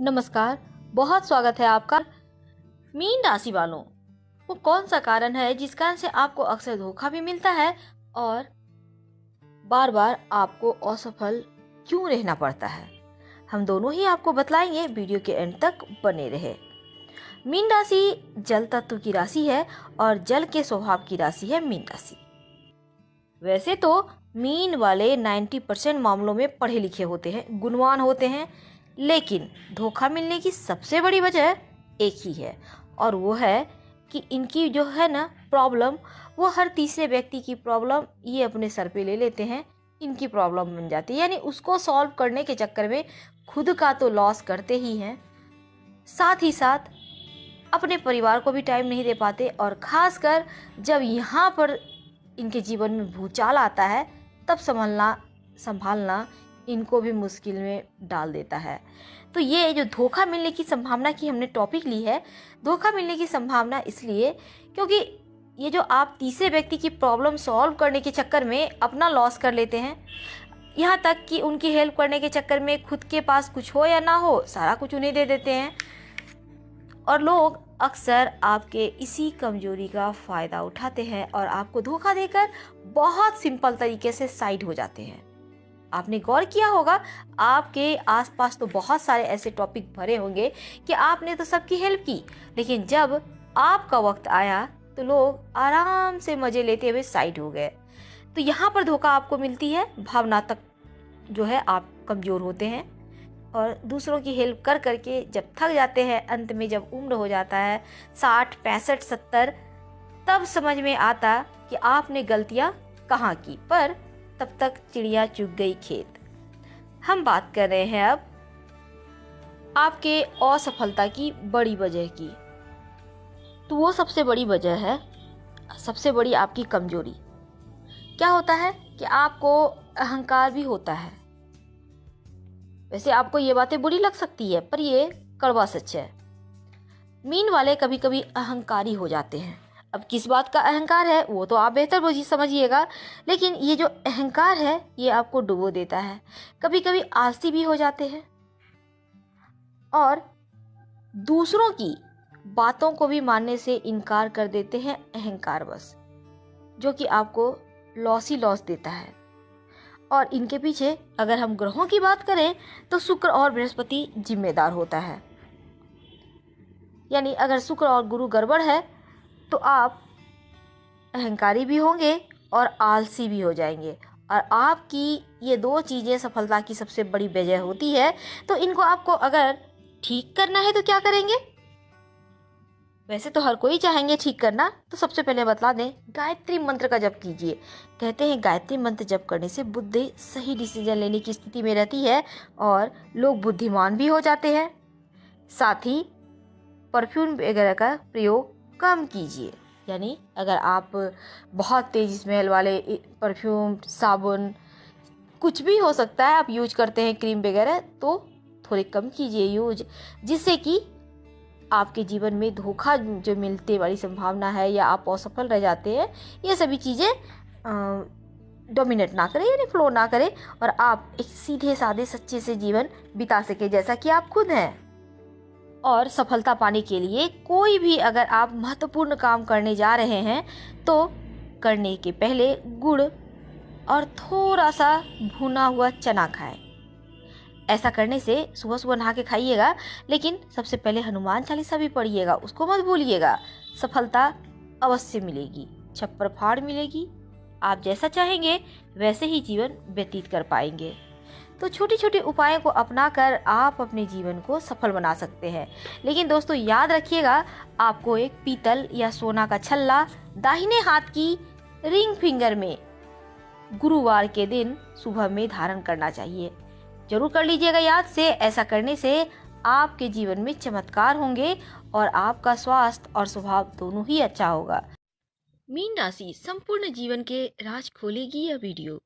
नमस्कार। बहुत स्वागत है आपका। मीन राशि वालों, वो कौन सा कारण है जिस कारण से आपको अक्सर धोखा भी मिलता है और बार बार आपको असफल क्यों रहना पड़ता है? हम दोनों ही आपको बतलाएंगे, वीडियो के एंड तक बने रहे। मीन राशि जल तत्व की राशि है और जल के स्वभाव की राशि है मीन राशि। वैसे तो मीन वाले 90% मामलों में पढ़े लिखे होते हैं, गुणवान होते हैं, लेकिन धोखा मिलने की सबसे बड़ी वजह एक ही है और वो है कि इनकी जो है ना प्रॉब्लम, वो हर तीसरे व्यक्ति की प्रॉब्लम ये अपने सर पे ले लेते हैं, इनकी प्रॉब्लम बन जाती है। यानी उसको सॉल्व करने के चक्कर में खुद का तो लॉस करते ही हैं, साथ ही साथ अपने परिवार को भी टाइम नहीं दे पाते और खासकर जब यहाँ पर इनके जीवन में भूचाल आता है तब संभालना इनको भी मुश्किल में डाल देता है। तो ये जो धोखा मिलने की संभावना की हमने टॉपिक ली है, धोखा मिलने की संभावना इसलिए क्योंकि ये जो आप तीसरे व्यक्ति की प्रॉब्लम सॉल्व करने के चक्कर में अपना लॉस कर लेते हैं, यहाँ तक कि उनकी हेल्प करने के चक्कर में खुद के पास कुछ हो या ना हो सारा कुछ उन्हें दे देते हैं और लोग अक्सर आपके इसी कमजोरी का फ़ायदा उठाते हैं और आपको धोखा देकर बहुत सिंपल तरीके से साइड हो जाते हैं। आपने गौर किया होगा, आपके आसपास तो बहुत सारे ऐसे टॉपिक भरे होंगे कि आपने तो सबकी हेल्प की, लेकिन जब आपका वक्त आया तो लोग आराम से मज़े लेते हुए साइड हो गए। तो यहाँ पर धोखा आपको मिलती है, भावनात्मक जो है आप कमज़ोर होते हैं और दूसरों की हेल्प कर करके जब थक जाते हैं, अंत में जब उम्र हो जाता है 60, 65, 70, तब समझ में आता कि आपने गलतियां कहाँ की, पर तब तक चिड़िया चुग गई खेत। हम बात कर रहे हैं अब आपके असफलता की बड़ी वजह की। तो वो सबसे बड़ी वजह है, सबसे बड़ी आपकी कमजोरी। क्या होता है कि आपको अहंकार भी होता है। वैसे आपको ये बातें बुरी लग सकती है, पर ये कड़वा सच है। मीन वाले कभी कभी अहंकारी हो जाते हैं। अब किस बात का अहंकार है वो तो आप बेहतर समझिएगा, लेकिन ये जो अहंकार है ये आपको डुबो देता है। कभी कभी आलसी भी हो जाते हैं और दूसरों की बातों को भी मानने से इनकार कर देते हैं अहंकार बस, जो कि आपको लॉस ही लॉस देता है। और इनके पीछे अगर हम ग्रहों की बात करें तो शुक्र और बृहस्पति जिम्मेदार होता है। यानी अगर शुक्र और गुरु गड़बड़ है तो आप अहंकारी भी होंगे और आलसी भी हो जाएंगे और आपकी ये दो चीज़ें सफलता की सबसे बड़ी वजह होती है। तो इनको आपको अगर ठीक करना है तो क्या करेंगे? वैसे तो हर कोई चाहेंगे ठीक करना, तो सबसे पहले बतला दें, गायत्री मंत्र का जप कीजिए। कहते हैं गायत्री मंत्र जप करने से बुद्धि सही डिसीजन लेने की स्थिति में रहती है और लोग बुद्धिमान भी हो जाते हैं। साथ ही परफ्यूम वगैरह का प्रयोग कम कीजिए। यानी अगर आप बहुत तेज स्मेल वाले परफ्यूम, साबुन, कुछ भी हो सकता है, आप यूज करते हैं क्रीम वगैरह, तो थोड़े कम कीजिए यूज, जिससे कि आपके जीवन में धोखा जो मिलते वाली संभावना है या आप असफल रह जाते हैं, ये सभी चीज़ें डोमिनेट ना करें, यानी फ्लो ना करें और आप एक सीधे साधे सच्चे से जीवन बिता सके जैसा कि आप खुद हैं। और सफलता पाने के लिए कोई भी अगर आप महत्वपूर्ण काम करने जा रहे हैं तो करने के पहले गुड़ और थोड़ा सा भुना हुआ चना खाएं। ऐसा करने से सुबह सुबह नहा के खाइएगा, लेकिन सबसे पहले हनुमान चालीसा भी पढ़िएगा, उसको मत भूलिएगा। सफलता अवश्य मिलेगी, छप्पर फाड़ मिलेगी। आप जैसा चाहेंगे वैसे ही जीवन व्यतीत कर पाएंगे। तो छोटे छोटे उपायों को अपनाकर आप अपने जीवन को सफल बना सकते हैं। लेकिन दोस्तों याद रखिएगा, आपको एक पीतल या सोना का छल्ला दाहिने हाथ की रिंग फिंगर में गुरुवार के दिन सुबह में धारण करना चाहिए। जरूर कर लीजिएगा याद से। ऐसा करने से आपके जीवन में चमत्कार होंगे और आपका स्वास्थ्य और स्वभाव दोनों ही अच्छा होगा। मीन राशि संपूर्ण जीवन के राज खोलेगी यह वीडियो।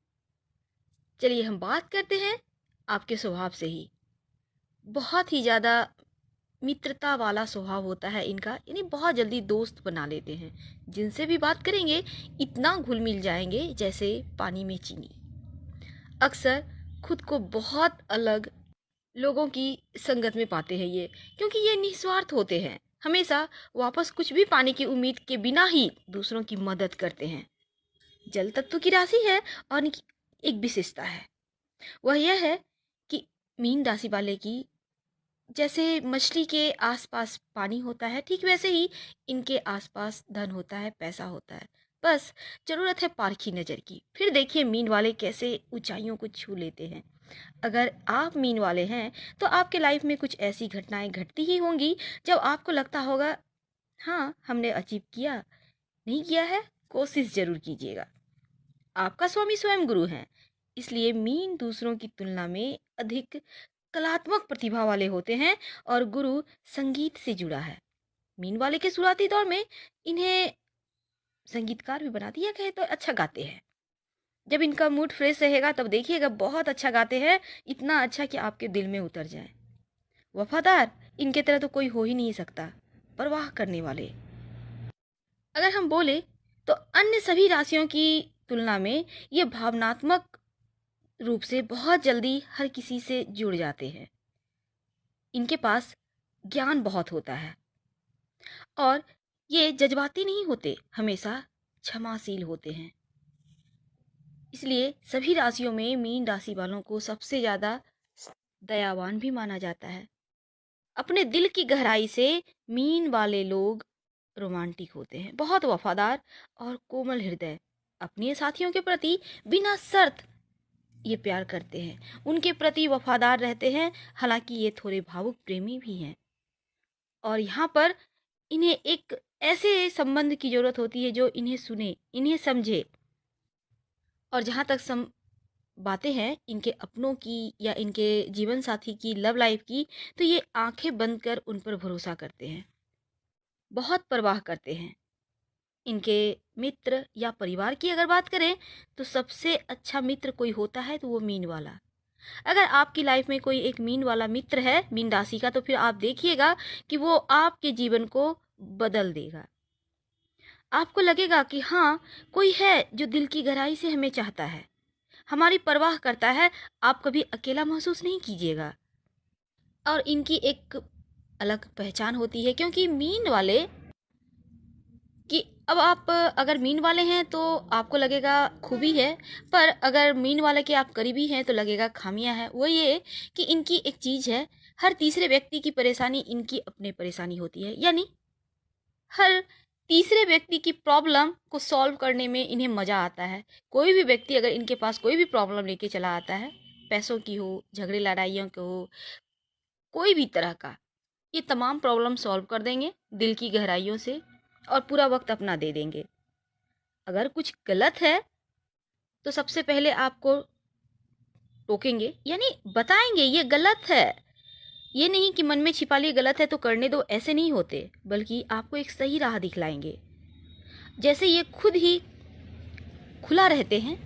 चलिए हम बात करते हैं आपके स्वभाव से ही। बहुत ही ज़्यादा मित्रता वाला स्वभाव होता है इनका, यानी बहुत जल्दी दोस्त बना लेते हैं। जिनसे भी बात करेंगे इतना घुल मिल जाएंगे जैसे पानी में चीनी। अक्सर खुद को बहुत अलग लोगों की संगत में पाते हैं ये, क्योंकि ये निस्वार्थ होते हैं, हमेशा वापस कुछ भी पाने की उम्मीद के बिना ही दूसरों की मदद करते हैं। जल तत्व की राशि है और इनकी एक विशेषता है, वह यह है कि मीन राशि वाले की जैसे मछली के आसपास पानी होता है, ठीक वैसे ही इनके आसपास धन होता है, पैसा होता है। बस जरूरत है पारखी नजर की। फिर देखिए मीन वाले कैसे ऊंचाइयों को छू लेते हैं। अगर आप मीन वाले हैं तो आपके लाइफ में कुछ ऐसी घटनाएं घटती ही होंगी जब आपको लगता होगा, हाँ हमने अचीव किया, नहीं किया है, कोशिश जरूर कीजिएगा। आपका स्वामी स्वयं गुरु हैं, इसलिए मीन दूसरों की तुलना में अधिक कलात्मक प्रतिभा वाले होते हैं और गुरु संगीत से जुड़ा है। मीन वाले के शुरुआती दौर में इन्हें संगीतकार भी बना दिया कहे तो अच्छा गाते हैं। जब इनका मूड फ्रेश रहेगा तब देखिएगा बहुत अच्छा गाते हैं, इतना अच्छा कि आपके दिल में उतर जाए। वफादार इनके तरह तो कोई हो ही नहीं सकता। परवाह करने वाले, अगर हम बोले तो अन्य सभी राशियों की तुलना में ये भावनात्मक रूप से बहुत जल्दी हर किसी से जुड़ जाते हैं। इनके पास ज्ञान बहुत होता है और ये जज्बाती नहीं होते, हमेशा क्षमाशील होते हैं। इसलिए सभी राशियों में मीन राशि वालों को सबसे ज़्यादा दयावान भी माना जाता है। अपने दिल की गहराई से मीन वाले लोग रोमांटिक होते हैं, बहुत वफादार और कोमल हृदय। अपने साथियों के प्रति बिना शर्त ये प्यार करते हैं, उनके प्रति वफादार रहते हैं। हालांकि ये थोड़े भावुक प्रेमी भी हैं और यहाँ पर इन्हें एक ऐसे संबंध की जरूरत होती है जो इन्हें सुने, इन्हें समझे। और जहाँ तक बातें हैं इनके अपनों की या इनके जीवन साथी की, लव लाइफ की, तो ये आंखें बंद कर उन पर भरोसा करते हैं, बहुत परवाह करते हैं। इनके मित्र या परिवार की अगर बात करें तो सबसे अच्छा मित्र कोई होता है तो वो मीन वाला। अगर आपकी लाइफ में कोई एक मीन वाला मित्र है मीन राशि का, तो फिर आप देखिएगा कि वो आपके जीवन को बदल देगा। आपको लगेगा कि हाँ, कोई है जो दिल की गहराई से हमें चाहता है, हमारी परवाह करता है। आप कभी अकेला महसूस नहीं कीजिएगा। और इनकी एक अलग पहचान होती है, क्योंकि मीन वाले कि अब आप अगर मीन वाले हैं तो आपको लगेगा खूबी है, पर अगर मीन वाले के आप करीबी हैं तो लगेगा खामियां हैं। वो ये कि इनकी एक चीज़ है, हर तीसरे व्यक्ति की परेशानी इनकी अपनी परेशानी होती है। यानी हर तीसरे व्यक्ति की प्रॉब्लम को सॉल्व करने में इन्हें मज़ा आता है। कोई भी व्यक्ति अगर इनके पास कोई भी प्रॉब्लम लेके चला आता है, पैसों की हो, झगड़े लड़ाइयों की हो, कोई भी तरह का, ये तमाम प्रॉब्लम सॉल्व कर देंगे दिल की गहराइयों से और पूरा वक्त अपना दे देंगे। अगर कुछ गलत है तो सबसे पहले आपको टोकेंगे, यानी बताएंगे ये गलत है। ये नहीं कि मन में छिपा लिए गलत है तो करने दो, ऐसे नहीं होते, बल्कि आपको एक सही राह दिखलाएंगे। जैसे ये खुद ही खुला रहते हैं,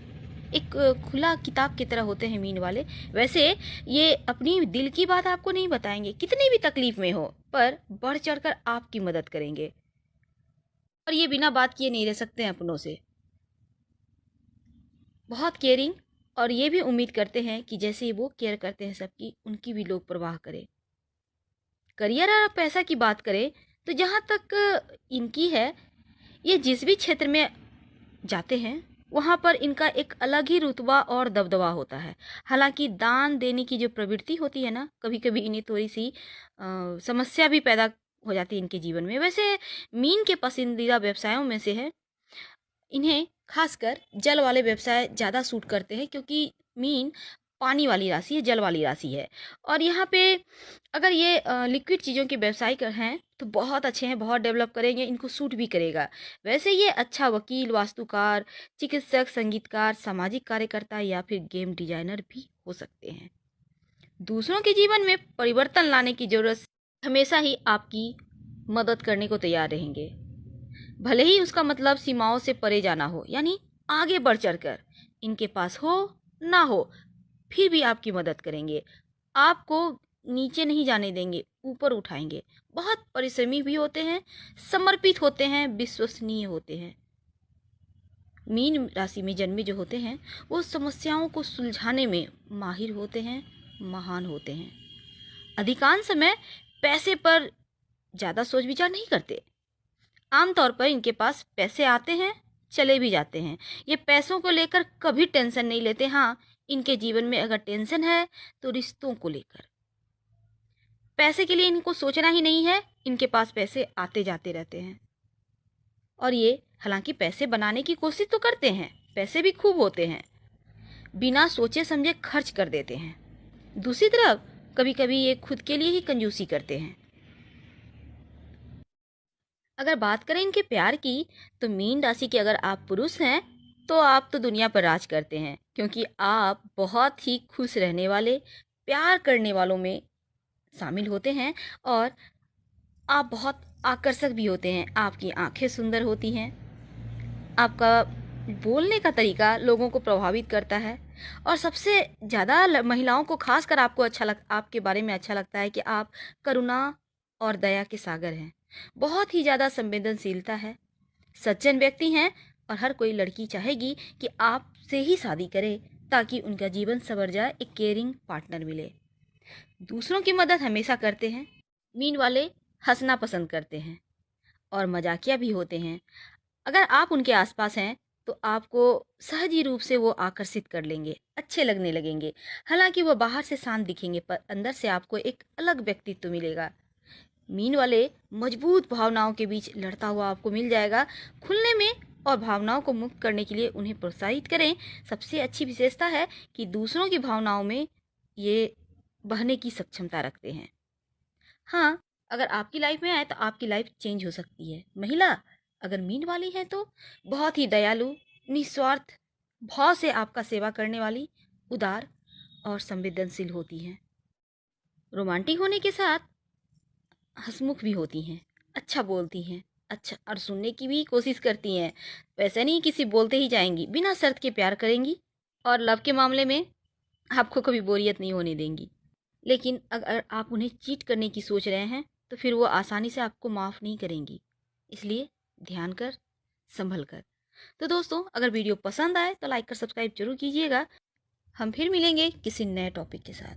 एक खुला किताब की तरह होते हैं मीन वाले, वैसे ये अपनी दिल की बात आपको नहीं बताएंगे, कितनी भी तकलीफ में हो, पर बढ़ चढ़कर आपकी मदद करेंगे। और ये बिना बात किए नहीं रह सकते हैं अपनों से, बहुत केयरिंग। और ये भी उम्मीद करते हैं कि जैसे वो केयर करते हैं सबकी, उनकी भी लोग परवाह करें। करियर और पैसा की बात करें तो जहाँ तक इनकी है, ये जिस भी क्षेत्र में जाते हैं वहाँ पर इनका एक अलग ही रुतबा और दबदबा होता है। हालांकि दान देने की जो प्रवृत्ति होती है ना, कभी कभी इन्हें थोड़ी सी समस्या भी पैदा हो जाती है इनके जीवन में। वैसे मीन के पसंदीदा व्यवसायों में से है, इन्हें खासकर जल वाले व्यवसाय ज़्यादा सूट करते हैं, क्योंकि मीन पानी वाली राशि है, जल वाली राशि है। और यहाँ पे अगर ये लिक्विड चीज़ों के व्यवसाय कर हैं तो बहुत अच्छे हैं, बहुत डेवलप करेंगे, इनको सूट भी करेगा। वैसे ये अच्छा वकील, वास्तुकार, चिकित्सक, संगीतकार, सामाजिक कार्यकर्ता या फिर गेम डिजाइनर भी हो सकते हैं। दूसरों के जीवन में परिवर्तन लाने की जरूरत हमेशा ही आपकी मदद करने को तैयार रहेंगे, भले ही उसका मतलब सीमाओं से परे जाना हो, यानी आगे बढ़ चढ़कर इनके पास हो ना हो, फिर भी आपकी मदद करेंगे, आपको नीचे नहीं जाने देंगे, ऊपर उठाएंगे। बहुत परिश्रमी भी होते हैं, समर्पित होते हैं, विश्वसनीय होते हैं। मीन राशि में जन्मे जो होते हैं वो समस्याओं को सुलझाने में माहिर होते हैं, महान होते हैं। अधिकांश समय पैसे पर ज़्यादा सोच विचार नहीं करते। आमतौर पर इनके पास पैसे आते हैं, चले भी जाते हैं। ये पैसों को लेकर कभी टेंशन नहीं लेते। हाँ, इनके जीवन में अगर टेंशन है तो रिश्तों को लेकर। पैसे के लिए इनको सोचना ही नहीं है, इनके पास पैसे आते जाते रहते हैं। और ये हालांकि पैसे बनाने की कोशिश तो करते हैं, पैसे भी खूब होते हैं, बिना सोचे समझे खर्च कर देते हैं। दूसरी तरफ कभी कभी ये खुद के लिए ही कंजूसी करते हैं। अगर बात करें इनके प्यार की, तो मीन राशि के अगर आप पुरुष हैं तो आप तो दुनिया पर राज करते हैं, क्योंकि आप बहुत ही खुश रहने वाले, प्यार करने वालों में शामिल होते हैं। और आप बहुत आकर्षक भी होते हैं। आपकी आंखें सुंदर होती हैं, आपका बोलने का तरीका लोगों को प्रभावित करता है। और सबसे ज़्यादा महिलाओं को खासकर आपके बारे में अच्छा लगता है कि आप करुणा और दया के सागर हैं। बहुत ही ज़्यादा संवेदनशीलता है, सज्जन व्यक्ति हैं, और हर कोई लड़की चाहेगी कि आपसे ही शादी करे ताकि उनका जीवन संवर जाए, एक केयरिंग पार्टनर मिले। दूसरों की मदद हमेशा करते हैं। मीन वाले हंसना पसंद करते हैं और मजाकिया भी होते हैं। अगर आप उनके आसपास हैं तो आपको सहज ही रूप से वो आकर्षित कर लेंगे, अच्छे लगने लगेंगे। हालांकि वो बाहर से शांत दिखेंगे, पर अंदर से आपको एक अलग व्यक्तित्व मिलेगा। मीन वाले मजबूत भावनाओं के बीच लड़ता हुआ आपको मिल जाएगा। खुलने में और भावनाओं को मुक्त करने के लिए उन्हें प्रोत्साहित करें। सबसे अच्छी विशेषता है कि दूसरों की भावनाओं में ये बहने की सक्षमता रखते हैं। हाँ, अगर आपकी लाइफ में आए तो आपकी लाइफ चेंज हो सकती है। महिला अगर मीन वाली है तो बहुत ही दयालु, निस्वार्थ भाव से आपका सेवा करने वाली, उदार और संवेदनशील होती हैं। रोमांटिक होने के साथ हंसमुख भी होती हैं, अच्छा बोलती हैं, अच्छा और सुनने की भी कोशिश करती हैं। वैसे नहीं किसी बोलते ही जाएंगी, बिना शर्त के प्यार करेंगी। और लव के मामले में आपको कभी बोरियत नहीं होने देंगी। लेकिन अगर आप उन्हें चीट करने की सोच रहे हैं तो फिर वो आसानी से आपको माफ़ नहीं करेंगी। इसलिए ध्यान कर, संभल कर। तो दोस्तों, अगर वीडियो पसंद आए तो लाइक कर सब्सक्राइब जरूर कीजिएगा। हम फिर मिलेंगे किसी नए टॉपिक के साथ।